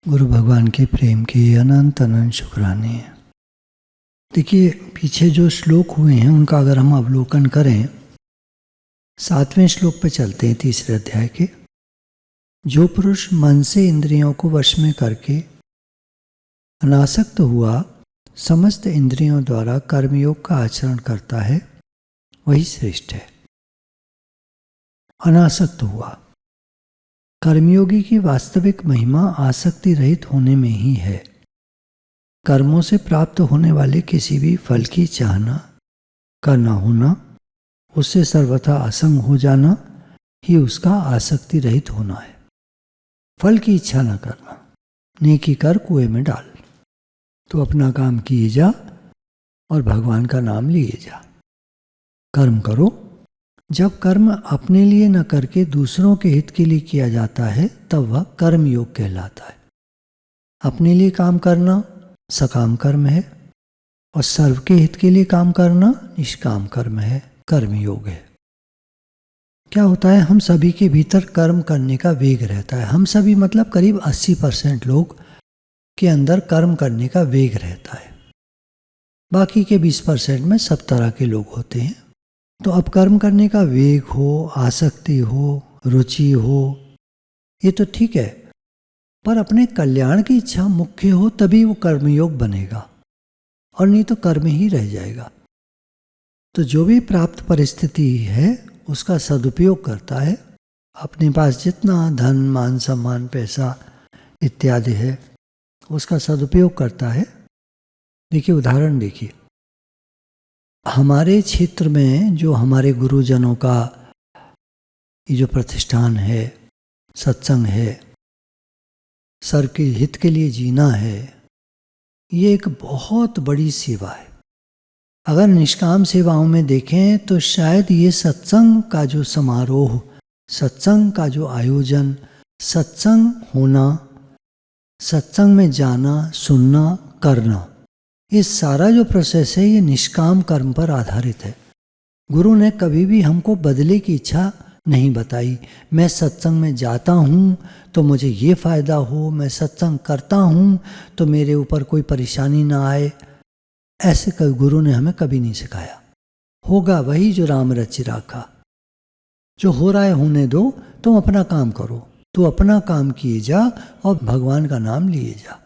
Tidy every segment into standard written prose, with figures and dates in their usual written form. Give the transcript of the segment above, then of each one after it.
गुरु भगवान के प्रेम की अनंत अनंत शुक्राने हैं। देखिए, पीछे जो श्लोक हुए हैं उनका अगर हम अवलोकन करें, 7वें श्लोक पे चलते हैं, तीसरे अध्याय के। जो पुरुष मन से इंद्रियों को वश में करके अनासक्त हुआ समस्त इंद्रियों द्वारा कर्मयोग का आचरण करता है, वही श्रेष्ठ है। अनासक्त हुआ, कर्मयोगी की वास्तविक महिमा आसक्ति रहित होने में ही है। कर्मों से प्राप्त होने वाले किसी भी फल की चाहना का न होना, उससे सर्वथा असंग हो जाना ही उसका आसक्ति रहित होना है। फल की इच्छा न करना, नेकी कर कुएं में डाल। तो अपना काम किए जा और भगवान का नाम लिए जा। कर्म करो। जब कर्म अपने लिए न करके दूसरों के हित के लिए किया जाता है, तब वह कर्म योग कहलाता है। अपने लिए काम करना सकाम कर्म है और सर्व के हित के लिए काम करना निष्काम कर्म है, कर्म योग है। क्या होता है, हम सभी के भीतर कर्म करने का वेग रहता है। हम सभी मतलब करीब 80% लोग के अंदर कर्म करने का वेग रहता है। बाकी के 20% में सब तरह के लोग होते हैं। तो अब कर्म करने का वेग हो, आसक्ति हो, रुचि हो, ये तो ठीक है, पर अपने कल्याण की इच्छा मुख्य हो तभी वो कर्मयोग बनेगा, और नहीं तो कर्म ही रह जाएगा। तो जो भी प्राप्त परिस्थिति है उसका सदुपयोग करता है। अपने पास जितना धन, मान, सम्मान, पैसा इत्यादि है, उसका सदुपयोग करता है। देखिए, उदाहरण देखिए, हमारे क्षेत्र में जो हमारे गुरुजनों का ये जो प्रतिष्ठान है, सत्संग है, सर के हित के लिए जीना है, ये एक बहुत बड़ी सेवा है। अगर निष्काम सेवाओं में देखें तो शायद ये सत्संग का जो समारोह, सत्संग का जो आयोजन, सत्संग होना, सत्संग में जाना, सुनना, करना, ये सारा जो प्रोसेस है ये निष्काम कर्म पर आधारित है। गुरु ने कभी भी हमको बदले की इच्छा नहीं बताई। मैं सत्संग में जाता हूँ तो मुझे ये फ़ायदा हो, मैं सत्संग करता हूँ तो मेरे ऊपर कोई परेशानी ना आए, ऐसे गुरु ने हमें कभी नहीं सिखाया। होगा वही जो राम रचि राखा। जो हो रहा है होने दो, तुम अपना काम करो। तू अपना काम किए जा और भगवान का नाम लिए जा।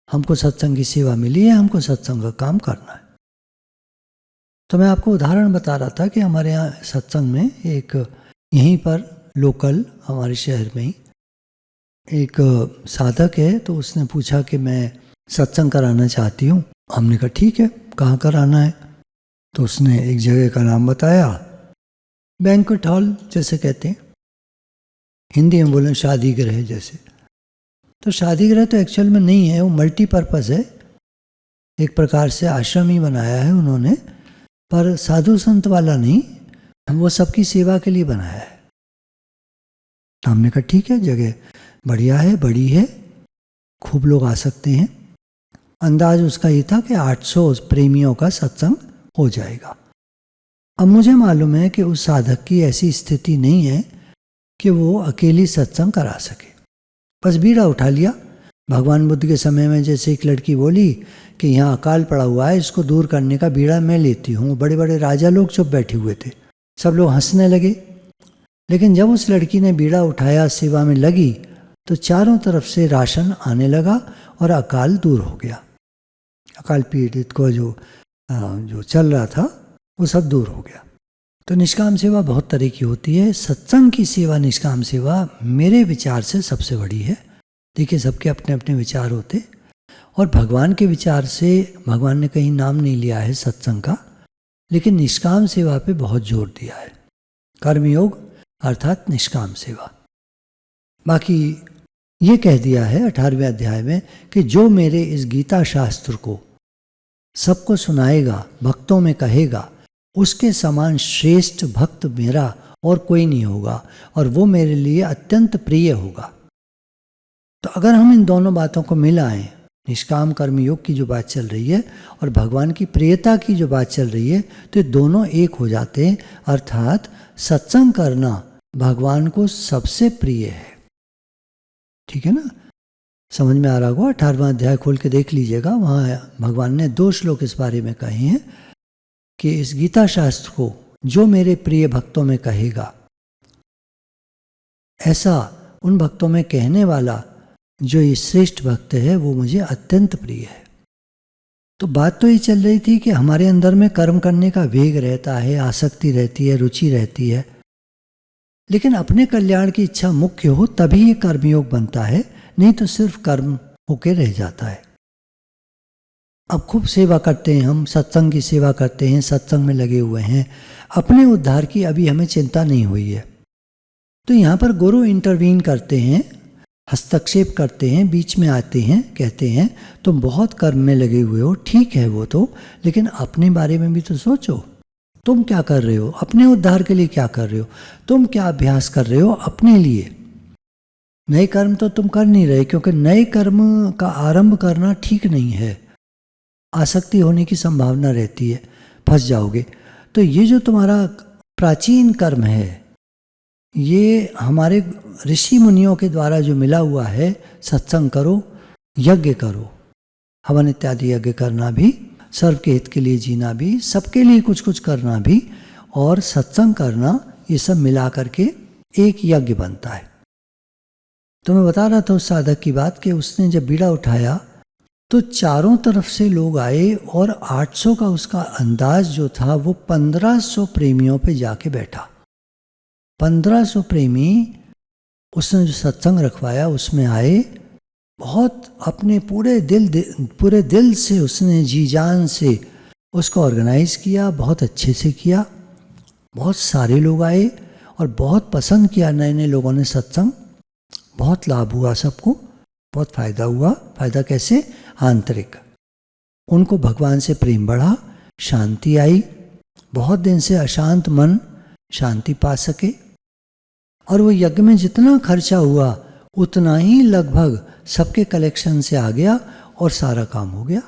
हमको सत्संग की सेवा मिली है, हमको सत्संग का काम करना है। तो मैं आपको उदाहरण बता रहा था कि हमारे यहाँ सत्संग में एक, यहीं पर लोकल हमारे शहर में ही एक साधक है। तो उसने पूछा कि मैं सत्संग कराना चाहती हूँ। हमने कहा ठीक है, कहाँ कराना है? तो उसने एक जगह का नाम बताया, बैंक्वेट हॉल जैसे कहते हैं, हिंदी में बोलें शादी गृह जैसे। तो शादी गृह तो एक्चुअल में नहीं है, वो मल्टीपर्पज़ है। एक प्रकार से आश्रम ही बनाया है उन्होंने, पर साधु संत वाला नहीं, वो सबकी सेवा के लिए बनाया है। हमने कहा ठीक है, जगह बढ़िया है, बड़ी है, खूब लोग आ सकते हैं। अंदाज उसका ये था कि 800 प्रेमियों का सत्संग हो जाएगा। अब मुझे मालूम है कि उस साधक की ऐसी स्थिति नहीं है कि वो अकेली सत्संग करा सके। बस बीड़ा उठा लिया। भगवान बुद्ध के समय में जैसे एक लड़की बोली कि यहाँ अकाल पड़ा हुआ है, इसको दूर करने का बीड़ा मैं लेती हूँ। बड़े बड़े राजा लोग चुप बैठे हुए थे, सब लोग हंसने लगे। लेकिन जब उस लड़की ने बीड़ा उठाया, सेवा में लगी, तो चारों तरफ से राशन आने लगा और अकाल दूर हो गया। अकाल पीड़ित को जो चल रहा था वो सब दूर हो गया। तो निष्काम सेवा बहुत तरह की होती है। सत्संग की सेवा, निष्काम सेवा मेरे विचार से सबसे बड़ी है। देखिए, सबके अपने अपने विचार होते, और भगवान के विचार से भगवान ने कहीं नाम नहीं लिया है सत्संग का, लेकिन निष्काम सेवा पे बहुत जोर दिया है। कर्मयोग अर्थात निष्काम सेवा। बाकी ये कह दिया है 18वें अध्याय में कि जो मेरे इस गीता शास्त्र को सबको सुनाएगा, भक्तों में कहेगा, उसके समान श्रेष्ठ भक्त मेरा और कोई नहीं होगा, और वो मेरे लिए अत्यंत प्रिय होगा। तो अगर हम इन दोनों बातों को मिलाएं, निष्काम कर्म योग की जो बात चल रही है और भगवान की प्रियता की जो बात चल रही है, तो ये दोनों एक हो जाते हैं। अर्थात सत्संग करना भगवान को सबसे प्रिय है। ठीक है ना? समझ में आ रहा होगा, 18वां अध्याय खोल के देख लीजिएगा, वहाँ भगवान ने 2 श्लोक इस बारे में कहे हैं कि इस गीता शास्त्र को जो मेरे प्रिय भक्तों में कहेगा, ऐसा उन भक्तों में कहने वाला जो ये श्रेष्ठ भक्त है वो मुझे अत्यंत प्रिय है। तो बात तो ये चल रही थी कि हमारे अंदर में कर्म करने का वेग रहता है, आसक्ति रहती है, रुचि रहती है, लेकिन अपने कल्याण की इच्छा मुख्य हो तभी ये कर्मयोग बनता है, नहीं तो सिर्फ कर्म होके रह जाता है। अब खूब सेवा करते हैं हम, सत्संग की सेवा करते हैं, सत्संग में लगे हुए हैं, अपने उद्धार की अभी हमें चिंता नहीं हुई है। तो यहाँ पर गुरु इंटरवीन करते हैं, हस्तक्षेप करते हैं, बीच में आते हैं, कहते हैं तुम बहुत कर्म में लगे हुए हो, ठीक है वो तो, लेकिन अपने बारे में भी तो सोचो। तुम क्या कर रहे हो अपने उद्धार के लिए, क्या कर रहे हो तुम, क्या अभ्यास कर रहे हो अपने लिए। नए कर्म तो तुम कर नहीं रहे, क्योंकि नए कर्म का आरंभ करना ठीक नहीं है, आसक्ति होने की संभावना रहती है, फंस जाओगे। तो ये जो तुम्हारा प्राचीन कर्म है, ये हमारे ऋषि मुनियों के द्वारा जो मिला हुआ है, सत्संग करो, यज्ञ करो, हवन इत्यादि यज्ञ करना भी, सर्व के हित के लिए जीना भी, सबके लिए कुछ कुछ करना भी, और सत्संग करना, ये सब मिला करके एक यज्ञ बनता है। तो मैं बता रहा था उस साधक की बात कि उसने जब बीड़ा उठाया तो चारों तरफ से लोग आए, और 800 का उसका अंदाज जो था वो 1500 प्रेमियों पे जाके बैठा। 1500 प्रेमी उसने जो सत्संग रखवाया उसमें आए, बहुत अपने पूरे दिल से उसने जी जान से उसको ऑर्गेनाइज किया, बहुत अच्छे से किया, बहुत सारे लोग आए और बहुत पसंद किया नए नए लोगों ने सत्संग, बहुत लाभ हुआ सबको, बहुत फायदा हुआ। फायदा कैसे? आंतरिक, उनको भगवान से प्रेम बढ़ा, शांति आई, बहुत दिन से अशांत मन शांति पा सके, और वो यज्ञ में जितना खर्चा हुआ उतना ही लगभग सबके कलेक्शन से आ गया और सारा काम हो गया।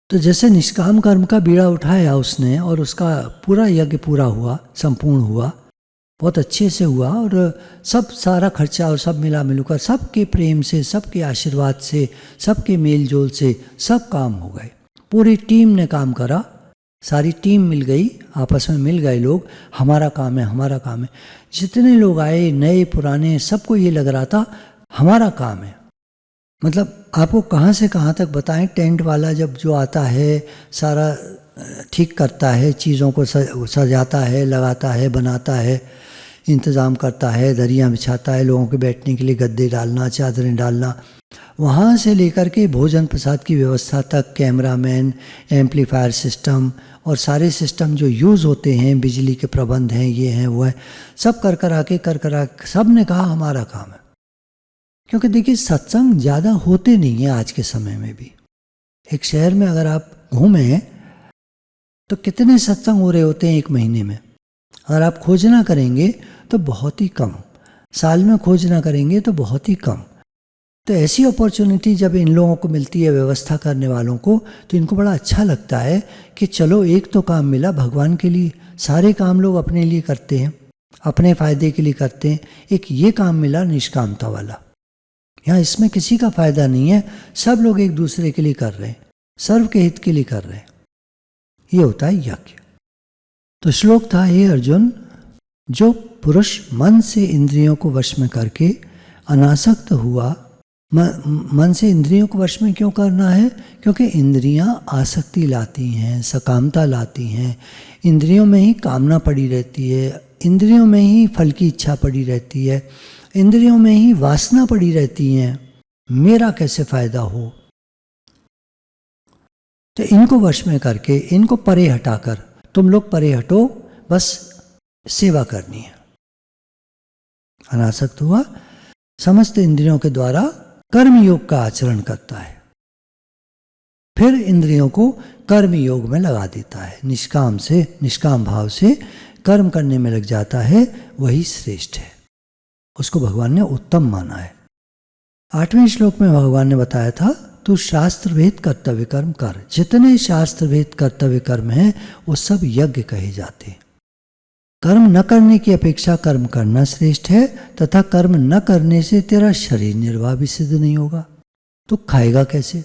तो जैसे निष्काम कर्म का बीड़ा उठाया उसने और उसका पूरा यज्ञ पूरा हुआ, संपूर्ण हुआ, बहुत अच्छे से हुआ, और सब सारा खर्चा और सब मिला मिलकर सबके प्रेम से, सबके आशीर्वाद से, सबके मेल जोल से सब काम हो गए। पूरी टीम ने काम करा, सारी टीम मिल गई, आपस में मिल गए लोग, हमारा काम है, हमारा काम है। जितने लोग आए, नए पुराने, सबको ये लग रहा था हमारा काम है। मतलब आपको कहाँ से कहाँ तक बताएं, टेंट वाला जब जो आता है सारा ठीक करता है, चीज़ों को सजाता है, लगाता है, बनाता है, इंतज़ाम करता है, दरियाँ बिछाता है, लोगों के बैठने के लिए गद्दे डालना, चादरें डालना, वहाँ से लेकर के भोजन प्रसाद की व्यवस्था तक, कैमरामैन, एम्पलीफायर सिस्टम और सारे सिस्टम जो यूज़ होते हैं, बिजली के प्रबंध हैं, ये हैं वो है, सब कर करा के सब ने कहा हमारा काम है। क्योंकि देखिए सत्संग ज़्यादा होते नहीं है आज के समय में भी। एक शहर में अगर आप घूमें तो कितने सत्संग हो रहे होते हैं एक महीने में, अगर आप खोजना करेंगे तो बहुत ही कम, साल में खोजना करेंगे तो बहुत ही कम। तो ऐसी अपॉर्चुनिटी जब इन लोगों को मिलती है, व्यवस्था करने वालों को, तो इनको बड़ा अच्छा लगता है कि चलो एक तो काम मिला भगवान के लिए, सारे काम लोग अपने लिए करते हैं, अपने फ़ायदे के लिए करते हैं, एक ये काम मिला निष्कामता वाला, यहाँ इसमें किसी का फ़ायदा नहीं है, सब लोग एक दूसरे के लिए कर रहे हैं, सर्व के हित के लिए कर रहे हैं, ये होता है यज्ञ। तो श्लोक था, हे अर्जुन, जो पुरुष मन से इंद्रियों को वश में करके अनासक्त हुआ, मन से इंद्रियों को वश में क्यों करना है? क्योंकि इंद्रियां आसक्ति लाती हैं, सकामता लाती हैं, इंद्रियों में ही कामना पड़ी रहती है, इंद्रियों में ही फल की इच्छा पड़ी रहती है, इंद्रियों में ही वासना पड़ी रहती हैं, मेरा कैसे फायदा हो। तो इनको वश में करके, इनको परे हटाकर, तुम लोग परे हटो, बस सेवा करनी है। अनासक्त हुआ, समस्त इंद्रियों के द्वारा कर्म योग का आचरण करता है, फिर इंद्रियों को कर्म योग में लगा देता है, निष्काम भाव से कर्म करने में लग जाता है, वही श्रेष्ठ है, उसको भगवान ने उत्तम माना है। 8वें श्लोक में भगवान ने बताया था, तू शास्त्र वेद कर्तव्य कर्म कर। जितने शास्त्र वेद कर्तव्य कर्म हैं वो सब यज्ञ कहे जाते हैं। कर्म न करने की अपेक्षा कर्म करना श्रेष्ठ है, तथा कर्म न करने से तेरा शरीर निर्वाह भी सिद्ध नहीं होगा। तो खाएगा कैसे?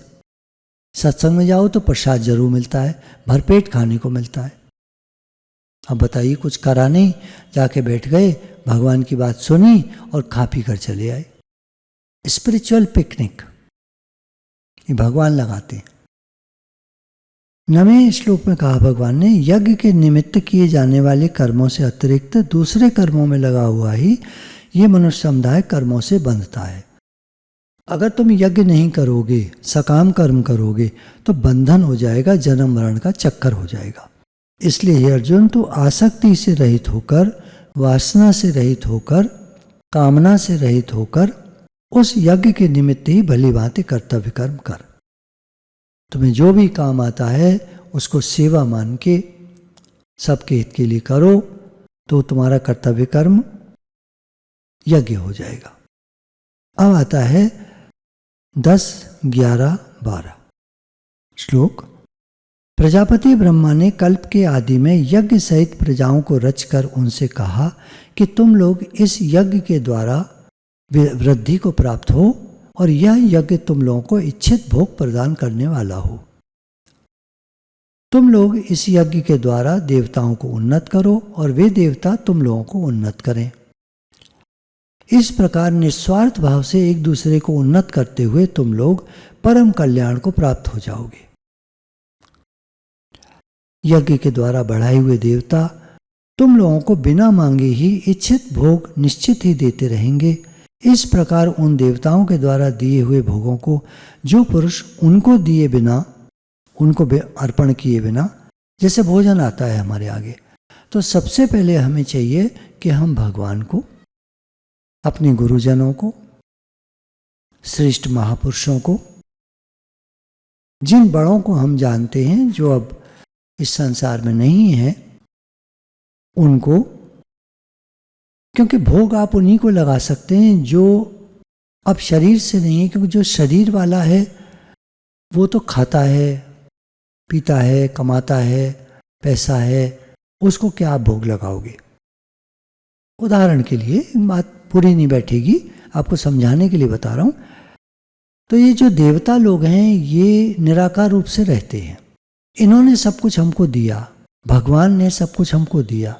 सत्संग में जाओ तो प्रसाद जरूर मिलता है, भरपेट खाने को मिलता है। अब बताइए, कुछ करा नहीं, जाके बैठ गए, भगवान की बात सुनी और खा पी कर चले आए। स्पिरिचुअल पिकनिक ये भगवान लगाते हैं। 9वें श्लोक में कहा भगवान ने, यज्ञ के निमित्त किए जाने वाले कर्मों से अतिरिक्त दूसरे कर्मों में लगा हुआ ही ये मनुष्य समुदाय कर्मों से बंधता है। अगर तुम यज्ञ नहीं करोगे, सकाम कर्म करोगे, तो बंधन हो जाएगा, जन्म मरण का चक्कर हो जाएगा। इसलिए हे अर्जुन, तू आसक्ति से रहित होकर, वासना से रहित होकर, कामना से रहित होकर उस यज्ञ के निमित्त ही भली भांति कर्तव्य कर्म कर। तुम्हें जो भी काम आता है उसको सेवा मान के सबके हित के लिए करो, तो तुम्हारा कर्तव्य कर्म यज्ञ हो जाएगा। अब आता है 10, 11, 12 श्लोक। प्रजापति ब्रह्मा ने कल्प के आदि में यज्ञ सहित प्रजाओं को रचकर उनसे कहा कि तुम लोग इस यज्ञ के द्वारा वृद्धि को प्राप्त हो और यह यज्ञ तुम लोगों को इच्छित भोग प्रदान करने वाला हो। तुम लोग इस यज्ञ के द्वारा देवताओं को उन्नत करो और वे देवता तुम लोगों को उन्नत करें। इस प्रकार निस्वार्थ भाव से एक दूसरे को उन्नत करते हुए तुम लोग परम कल्याण को प्राप्त हो जाओगे। यज्ञ के द्वारा बढ़ाए हुए देवता तुम लोगों को बिना मांगे ही इच्छित भोग निश्चित ही देते रहेंगे। इस प्रकार उन देवताओं के द्वारा दिए हुए भोगों को जो पुरुष उनको दिए बिना, उनको अर्पण किए बिना, जैसे भोजन आता है हमारे आगे, तो सबसे पहले हमें चाहिए कि हम भगवान को, अपने गुरुजनों को, श्रेष्ठ महापुरुषों को, जिन बड़ों को हम जानते हैं जो अब इस संसार में नहीं है, उनको, क्योंकि भोग आप उन्हीं को लगा सकते हैं जो अब शरीर से नहीं है। क्योंकि जो शरीर वाला है वो तो खाता है, पीता है, कमाता है, पैसा है, उसको क्या आप भोग लगाओगे? उदाहरण के लिए, बात पूरी नहीं बैठेगी, आपको समझाने के लिए बता रहा हूँ। तो ये जो देवता लोग हैं ये निराकार रूप से रहते हैं। इन्होंने सब कुछ हमको दिया, भगवान ने सब कुछ हमको दिया।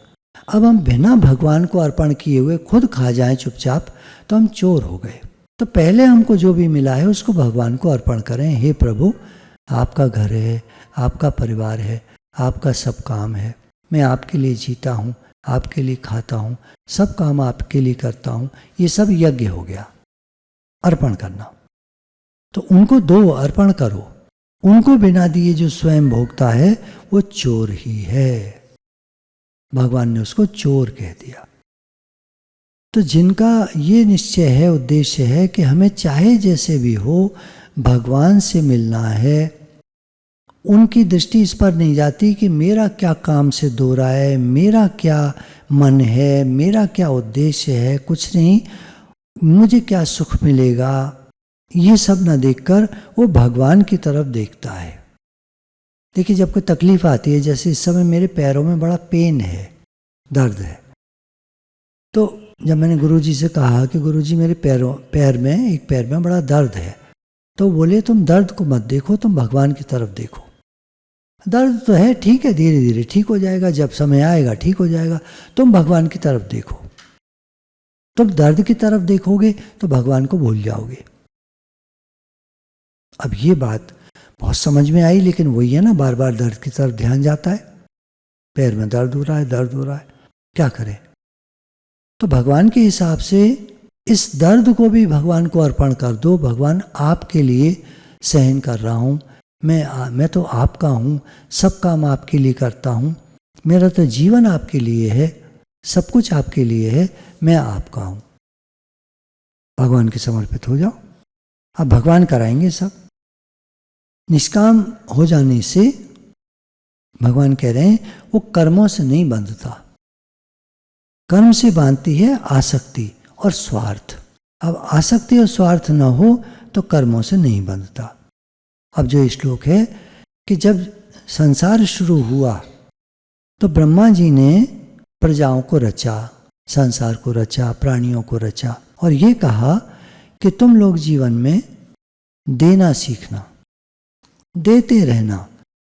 अब हम बिना भगवान को अर्पण किए हुए खुद खा जाएं चुपचाप, तो हम चोर हो गए। तो पहले हमको जो भी मिला है उसको भगवान को अर्पण करें। हे प्रभु, आपका घर है, आपका परिवार है, आपका सब काम है, मैं आपके लिए जीता हूँ, आपके लिए खाता हूँ, सब काम आपके लिए करता हूँ। ये सब यज्ञ हो गया, अर्पण करना। तो उनको दो, अर्पण करो। उनको बिना दिए जो स्वयं भोगता है वो चोर ही है। भगवान ने उसको चोर कह दिया। तो जिनका ये निश्चय है, उद्देश्य है कि हमें चाहे जैसे भी हो भगवान से मिलना है, उनकी दृष्टि इस पर नहीं जाती कि मेरा क्या काम से दो रहा है, मेरा क्या मन है, मेरा क्या उद्देश्य है, कुछ नहीं, मुझे क्या सुख मिलेगा, ये सब ना देखकर वो भगवान की तरफ देखता है। देखिए, जब कोई तकलीफ आती है, जैसे इस समय मेरे पैरों में बड़ा पेन है, दर्द है, तो जब मैंने गुरुजी से कहा कि गुरुजी मेरे पैर में, एक पैर में बड़ा दर्द है, तो बोले तुम दर्द को मत देखो, तुम भगवान की तरफ देखो। दर्द तो है, ठीक है, धीरे धीरे ठीक हो जाएगा, जब समय आएगा ठीक हो जाएगा, तुम भगवान की तरफ देखो। तुम दर्द की तरफ देखोगे तो भगवान को भूल जाओगे। अब ये बात बहुत समझ में आई, लेकिन वही है ना, बार बार दर्द की तरफ ध्यान जाता है। पैर में दर्द हो रहा है, दर्द हो रहा है, क्या करें? तो भगवान के हिसाब से इस दर्द को भी भगवान को अर्पण कर दो। भगवान आपके लिए सहन कर रहा हूँ, मैं तो आपका हूँ, सब काम आपके लिए करता हूँ, मेरा तो जीवन आपके लिए है, सब कुछ आपके लिए है, मैं आपका हूँ। भगवान के समर्पित हो जाओ। अब भगवान कराएंगे सब। निष्काम हो जाने से भगवान कह रहे हैं वो कर्मों से नहीं बंधता, कर्म से बांधती है आसक्ति और स्वार्थ। अब आसक्ति और स्वार्थ न हो तो कर्मों से नहीं बंधता। अब जो श्लोक है कि जब संसार शुरू हुआ तो ब्रह्मा जी ने प्रजाओं को रचा, संसार को रचा, प्राणियों को रचा, और ये कहा कि तुम लोग जीवन में देना सीखना, देते रहना।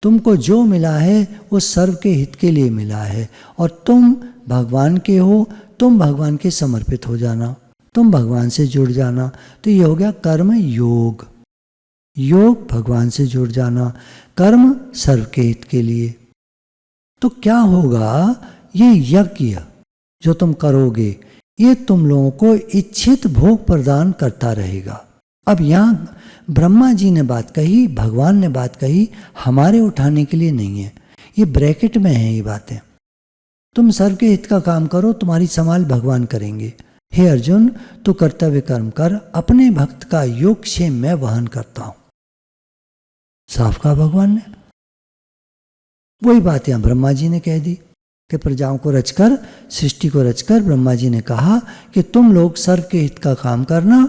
तुमको जो मिला है वो सर्व के हित के लिए मिला है, और तुम भगवान के हो, तुम भगवान के समर्पित हो जाना, तुम भगवान से जुड़ जाना। तो ये हो गया कर्म योग। योग भगवान से जुड़ जाना, कर्म सर्व के हित के लिए। तो क्या होगा, ये यज्ञ जो तुम करोगे ये तुम लोगों को इच्छित भोग प्रदान करता रहेगा। अब यहाँ ब्रह्मा जी ने बात कही, भगवान ने बात कही, हमारे उठाने के लिए नहीं है, ये ब्रैकेट में है ये बातें। तुम सर्व के हित का काम करो, तुम्हारी संभाल भगवान करेंगे। हे अर्जुन, तू कर्तव्य कर्म कर, अपने भक्त का योग क्षेम मैं वहन करता हूं। साफ कहा भगवान ने। वही बात यहां ब्रह्मा जी ने कह दी कि प्रजाओं को रचकर, सृष्टि को रचकर ब्रह्मा जी ने कहा कि तुम लोग सर्व के हित का काम करना,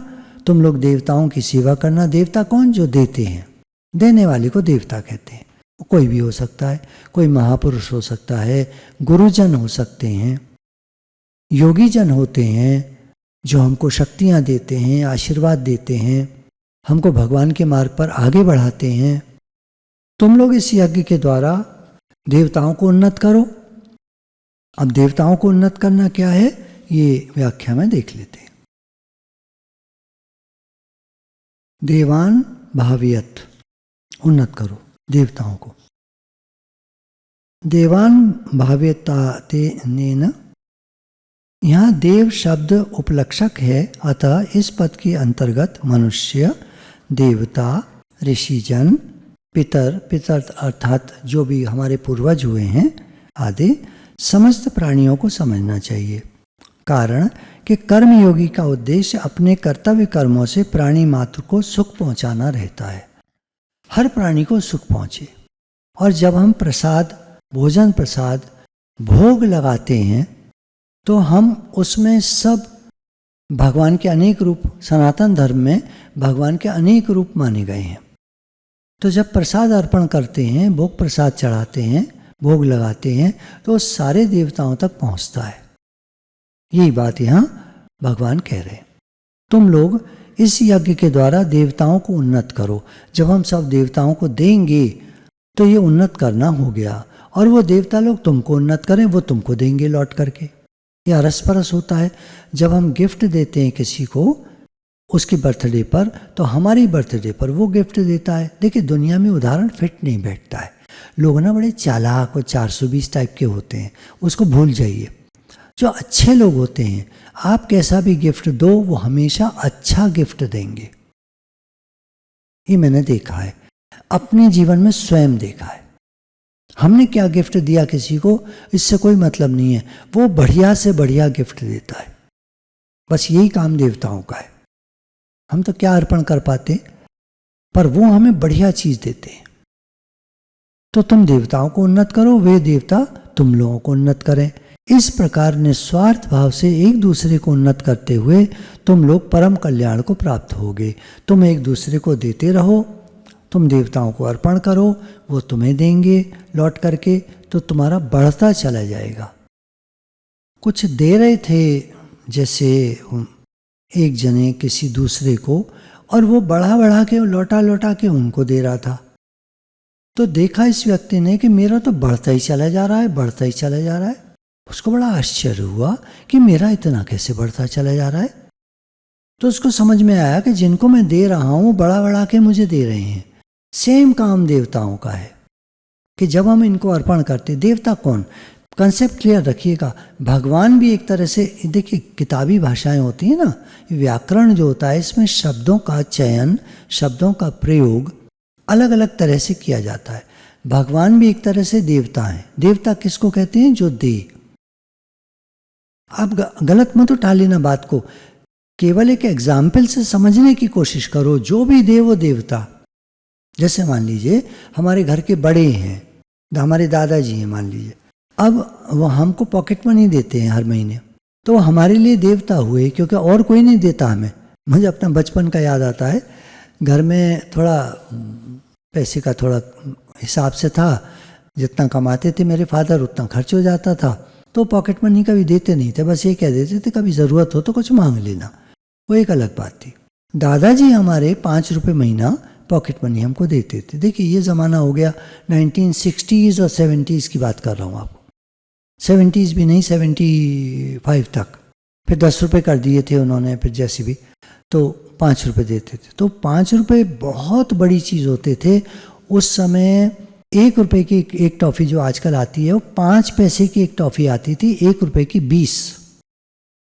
तुम लोग देवताओं की सेवा करना। देवता कौन? जो देते हैं, देने वाले को देवता कहते हैं। कोई भी हो सकता है, कोई महापुरुष हो सकता है, गुरुजन हो सकते हैं, योगी जन होते हैं जो हमको शक्तियाँ देते हैं, आशीर्वाद देते हैं, हमको भगवान के मार्ग पर आगे बढ़ाते हैं। तुम लोग इस यज्ञ के द्वारा देवताओं को उन्नत करो। अब देवताओं को उन्नत करना क्या है, ये व्याख्या में देख लेते हैं। देवान भावियत, उन्नत करो देवताओं को। देवान भाव्यतातेन, यहाँ देव शब्द उपलक्षक है, अतः इस पद के अंतर्गत मनुष्य, देवता, ऋषिजन, पितर, पितर अर्थात जो भी हमारे पूर्वज हुए हैं आदि समस्त प्राणियों को समझना चाहिए। कारण कि कर्मयोगी का उद्देश्य अपने कर्तव्य कर्मों से प्राणी मात्र को सुख पहुंचाना रहता है, हर प्राणी को सुख पहुंचे। और जब हम प्रसाद, भोजन प्रसाद, भोग लगाते हैं तो हम उसमें सब भगवान के अनेक रूप, सनातन धर्म में भगवान के अनेक रूप माने गए हैं। तो जब प्रसाद अर्पण करते हैं, भोग प्रसाद चढ़ाते हैं, भोग लगाते हैं, तो सारे देवताओं तक पहुंचता है। यही बात यहाँ भगवान कह रहे हैं। तुम लोग इस यज्ञ के द्वारा देवताओं को उन्नत करो। जब हम सब देवताओं को देंगे तो ये उन्नत करना हो गया, और वो देवता लोग तुमको उन्नत करें, वो तुमको देंगे लौट करके। ये अरस परस होता है। जब हम गिफ्ट देते हैं किसी को उसकी बर्थडे पर, तो हमारी बर्थडे पर वो गिफ्ट देता है। देखिए दुनिया में उदाहरण फिट नहीं बैठता है। लोग ना बड़े चालाक और 420 टाइप के होते हैं, उसको भूल जाइए। जो अच्छे लोग होते हैं, आप कैसा भी गिफ्ट दो वो हमेशा अच्छा गिफ्ट देंगे। ये मैंने देखा है, अपने जीवन में स्वयं देखा है। हमने क्या गिफ्ट दिया किसी को, इससे कोई मतलब नहीं है, वो बढ़िया से बढ़िया गिफ्ट देता है। बस यही काम देवताओं का है। हम तो क्या अर्पण कर पाते, पर वो हमें बढ़िया चीज देते हैं। तो तुम देवताओं को उन्नत करो, वे देवता तुम लोगों को उन्नत करें। इस प्रकार निस्वार्थ भाव से एक दूसरे को उन्नत करते हुए तुम लोग परम कल्याण को प्राप्त होगे। तुम एक दूसरे को देते रहो, तुम देवताओं को अर्पण करो, वो तुम्हें देंगे लौट करके, तो तुम्हारा बढ़ता चला जाएगा। कुछ दे रहे थे, जैसे एक जने किसी दूसरे को, और वो बढ़ा बढ़ा के लौटा लौटा के उनको दे रहा था। तो देखा इस व्यक्ति ने कि मेरा तो बढ़ता ही चला जा रहा है, बढ़ता ही चला जा रहा है। उसको बड़ा आश्चर्य हुआ कि मेरा इतना कैसे बढ़ता चला जा रहा है। तो उसको समझ में आया कि जिनको मैं दे रहा हूँ बढ़ा बढ़ा के मुझे दे रहे हैं। सेम काम देवताओं का है कि जब हम इनको अर्पण करते, देवता कौन, कंसेप्ट क्लियर रखिएगा। भगवान भी एक तरह से, देखिए किताबी भाषाएं होती हैं ना, व्याकरण जो होता है इसमें शब्दों का चयन, शब्दों का प्रयोग अलग अलग तरह से किया जाता है। भगवान भी एक तरह से देवता हैं। देवता किसको कहते हैं? जो दे। आप गलत मत उठा लेना बात को, केवल एक एग्जाम्पल से समझने की कोशिश करो। जो भी दे वो देवता। जैसे मान लीजिए हमारे घर के बड़े हैं, हमारे दादाजी हैं मान लीजिए, अब वो हमको पॉकेट मनी देते हैं हर महीने, तो हमारे लिए देवता हुए, क्योंकि और कोई नहीं देता हमें। मुझे अपना बचपन का याद आता है, घर में थोड़ा पैसे का थोड़ा हिसाब से था, जितना कमाते थे मेरे फादर उतना खर्च हो जाता था, तो पॉकेट मनी कभी देते नहीं थे, बस ये कह देते थे कभी ज़रूरत हो तो कुछ मांग लेना। वो एक अलग बात थी। दादाजी हमारे 5 रुपये महीना पॉकेट मनी हमको देते थे। देखिए ये ज़माना हो गया 1960s और 70s की बात कर रहा हूँ आपको, 70s भी नहीं 75 तक। फिर 10 रुपये कर दिए थे उन्होंने, फिर जैसे भी, तो 5 रुपये देते थे। तो 5 रुपये बहुत बड़ी चीज़ होते थे उस समय। 1 रुपये की एक टॉफ़ी जो आजकल आती है वो 5 पैसे की एक टॉफ़ी आती थी, 1 रुपये की 20,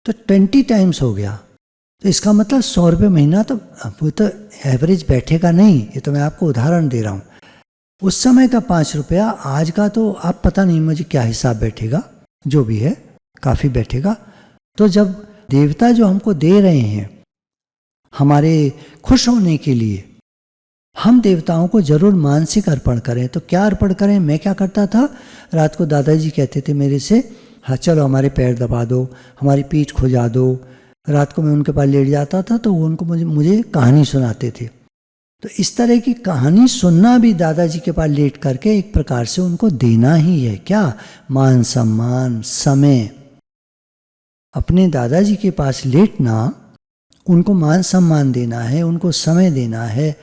तो 20 टाइम्स हो गया। तो इसका मतलब 100 रुपये महीना, तो वो तो एवरेज बैठेगा नहीं, ये तो मैं आपको उदाहरण दे रहा हूँ। उस समय का 5 रुपया, आज का तो आप पता नहीं मुझे क्या हिसाब बैठेगा, जो भी है काफ़ी बैठेगा। तो जब देवता जो हमको दे रहे हैं हमारे खुश होने के लिए, हम देवताओं को जरूर मानसिक अर्पण करें। तो क्या अर्पण करें? मैं क्या करता था, रात को दादाजी कहते थे मेरे से, हाँ चलो हमारे पैर दबा दो, हमारी पीठ खुजा दो। रात को मैं उनके पास लेट जाता था तो वो उनको मुझे कहानी सुनाते थे। तो इस तरह की कहानी सुनना भी दादाजी के पास लेट करके एक प्रकार से उनको देना ही है। क्या? मान सम्मान, समय। अपने दादाजी के पास लेटना, उनको मान सम्मान देना है, उनको समय देना है,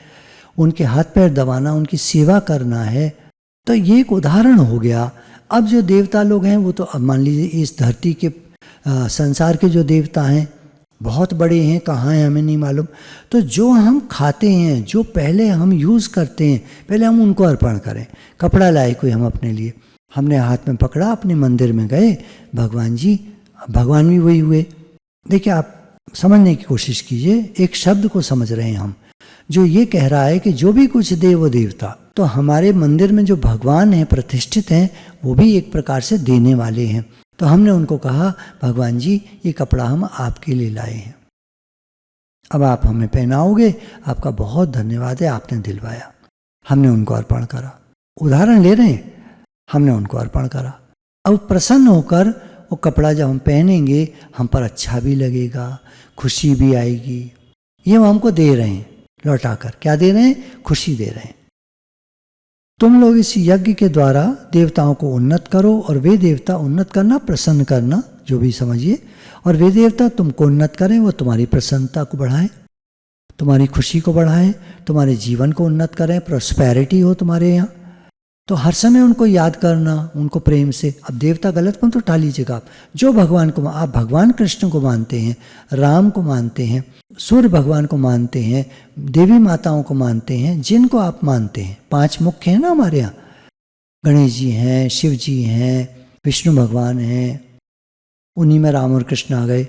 उनके हाथ पैर दबाना, उनकी सेवा करना है। तो ये एक उदाहरण हो गया। अब जो देवता लोग हैं वो तो अब मान लीजिए इस धरती के संसार के जो देवता हैं बहुत बड़े हैं, कहाँ हैं हमें नहीं मालूम। तो जो हम खाते हैं, जो पहले हम यूज़ करते हैं, पहले हम उनको अर्पण करें। कपड़ा लाए कोई हम अपने लिए, हमने हाथ में पकड़ा, अपने मंदिर में गए, भगवान जी, भगवान भी वही हुए। देखिए आप समझने की कोशिश कीजिए, एक शब्द को समझ रहे हैं हम, जो ये कह रहा है कि जो भी कुछ दे वो देवता। तो हमारे मंदिर में जो भगवान हैं, प्रतिष्ठित हैं, वो भी एक प्रकार से देने वाले हैं। तो हमने उनको कहा, भगवान जी ये कपड़ा हम आपके लिए लाए हैं, अब आप हमें पहनाओगे, आपका बहुत धन्यवाद है, आपने दिलवाया। हमने उनको अर्पण करा। उदाहरण ले रहे हैं, हमने उनको अर्पण करा। अब प्रसन्न होकर वो कपड़ा जब हम पहनेंगे, हम पर अच्छा भी लगेगा, खुशी भी आएगी। ये वो हमको दे रहे हैं लौटाकर। क्या दे रहे हैं? खुशी दे रहे हैं। तुम लोग इस यज्ञ के द्वारा देवताओं को उन्नत करो, और वे देवता उन्नत करना, प्रसन्न करना, जो भी समझिए, और वे देवता तुमको उन्नत करें, वो तुम्हारी प्रसन्नता को बढ़ाएं, तुम्हारी खुशी को बढ़ाएं, तुम्हारे जीवन को उन्नत करें, प्रॉस्पेरिटी हो तुम्हारे यहाँ। तो हर समय उनको याद करना, उनको प्रेम से। अब देवता गलत मत उठा लीजिएगा आप। जो भगवान को, आप भगवान कृष्ण को मानते हैं, राम को मानते हैं, सूर्य भगवान को मानते हैं, देवी माताओं को मानते हैं, जिनको आप मानते हैं, 5 मुख्य हैं ना हमारे यहाँ, गणेश जी हैं, शिव जी हैं, विष्णु भगवान हैं, उन्हीं में राम और कृष्ण आ गए,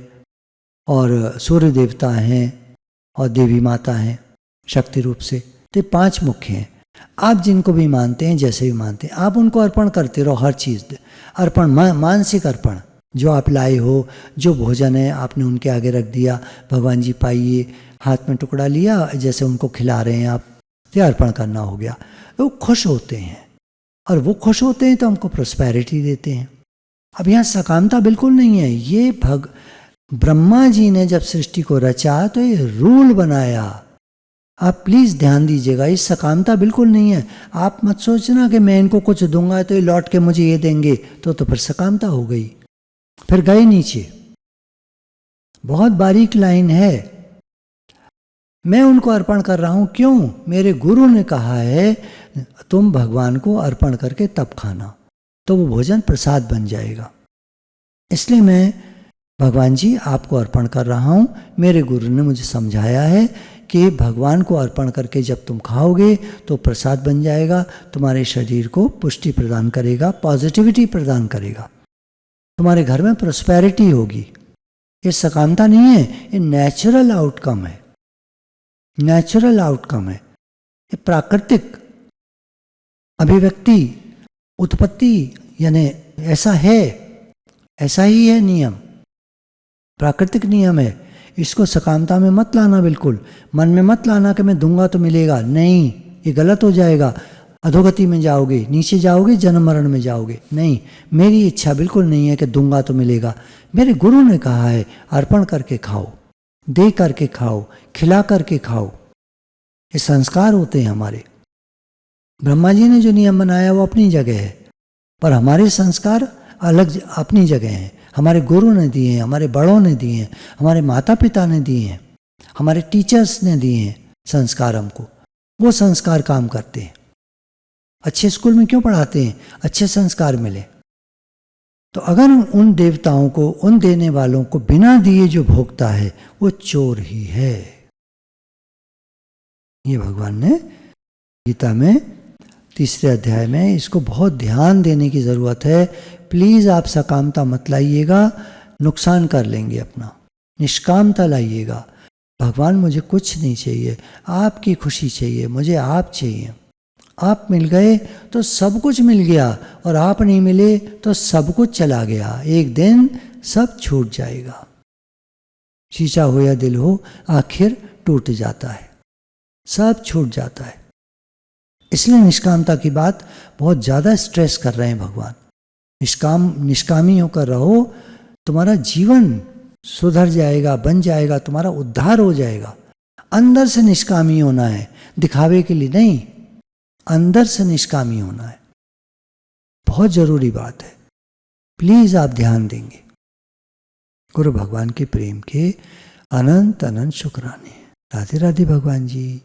और सूर्य देवता हैं और देवी माता हैं शक्ति रूप से। तो 5 मुख्य हैं। आप जिनको भी मानते हैं, जैसे भी मानते हैं, आप उनको अर्पण करते रहो। हर चीज़ अर्पण, मानसिक अर्पण, जो आप लाए हो, जो भोजन है आपने उनके आगे रख दिया, भगवान जी पाइए, हाथ में टुकड़ा लिया, जैसे उनको खिला रहे हैं आप, तो अर्पण करना हो गया। तो वो खुश होते हैं, और वो खुश होते हैं तो हमको प्रॉस्पेरिटी देते हैं। अब यहाँ सकामता बिल्कुल नहीं है। ये ब्रह्मा जी ने जब सृष्टि को रचा तो ये रूल बनाया। आप प्लीज़ ध्यान दीजिएगा, इस सकामता बिल्कुल नहीं है। आप मत सोचना कि मैं इनको कुछ दूंगा तो ये लौट के मुझे ये देंगे, तो फिर सकामता हो गई, फिर गए नीचे। बहुत बारीक लाइन है। मैं उनको अर्पण कर रहा हूँ, क्यों? मेरे गुरु ने कहा है तुम भगवान को अर्पण करके तब खाना, तो वो भोजन प्रसाद बन जाएगा। इसलिए मैं भगवान जी आपको अर्पण कर रहा हूँ। मेरे गुरु ने मुझे समझाया है कि भगवान को अर्पण करके जब तुम खाओगे तो प्रसाद बन जाएगा, तुम्हारे शरीर को पुष्टि प्रदान करेगा, पॉजिटिविटी प्रदान करेगा, तुम्हारे घर में प्रॉस्पेरिटी होगी। ये सकामता नहीं है, ये नेचुरल आउटकम है, नेचुरल आउटकम है, ये प्राकृतिक अभिव्यक्ति, उत्पत्ति, यानी ऐसा है, ऐसा ही है नियम, प्राकृतिक नियम है। इसको सकामता में मत लाना, बिल्कुल मन में मत लाना कि मैं दूंगा तो मिलेगा, नहीं, ये गलत हो जाएगा। अधोगति में जाओगे, नीचे जाओगे, जन्म मरण में जाओगे। नहीं, मेरी इच्छा बिल्कुल नहीं है कि दूंगा तो मिलेगा। मेरे गुरु ने कहा है अर्पण करके खाओ, दे करके खाओ, खिला करके खाओ। ये संस्कार होते हैं हमारे। ब्रह्मा जी ने जो नियम बनाया वो अपनी जगह है, पर हमारे संस्कार अलग अपनी जगह हैं। हमारे गुरु ने दिए हैं, हमारे बड़ों ने दिए हैं, हमारे माता पिता ने दिए हैं। हमारे टीचर्स ने दिए हैं संस्कार हमको, वो संस्कार काम करते हैं। अच्छे स्कूल में क्यों पढ़ाते हैं? अच्छे संस्कार मिले। तो अगर उन देवताओं को, उन देने वालों को बिना दिए जो भोगता है वो चोर ही है। ये भगवान ने गीता में 3 अध्याय में, इसको बहुत ध्यान देने की ज़रूरत है। प्लीज़ आप सकामता मत लाइएगा, नुकसान कर लेंगे अपना। निष्कामता लाइएगा। भगवान मुझे कुछ नहीं चाहिए, आपकी खुशी चाहिए, मुझे आप चाहिए। आप मिल गए तो सब कुछ मिल गया, और आप नहीं मिले तो सब कुछ चला गया। एक दिन सब छूट जाएगा। शीशा हो या दिल हो, आखिर टूट जाता है, सब छूट जाता है। इसलिए निष्कामता की बात बहुत ज़्यादा स्ट्रेस कर रहे हैं भगवान। निष्कामी होकर रहो, तुम्हारा जीवन सुधर जाएगा, बन जाएगा, तुम्हारा उद्धार हो जाएगा। अंदर से निष्कामी होना है, दिखावे के लिए नहीं, अंदर से निष्कामी होना है। बहुत जरूरी बात है। प्लीज आप ध्यान देंगे। गुरु भगवान के प्रेम के अनंत अनंत शुक्राने। राधे राधे भगवान जी।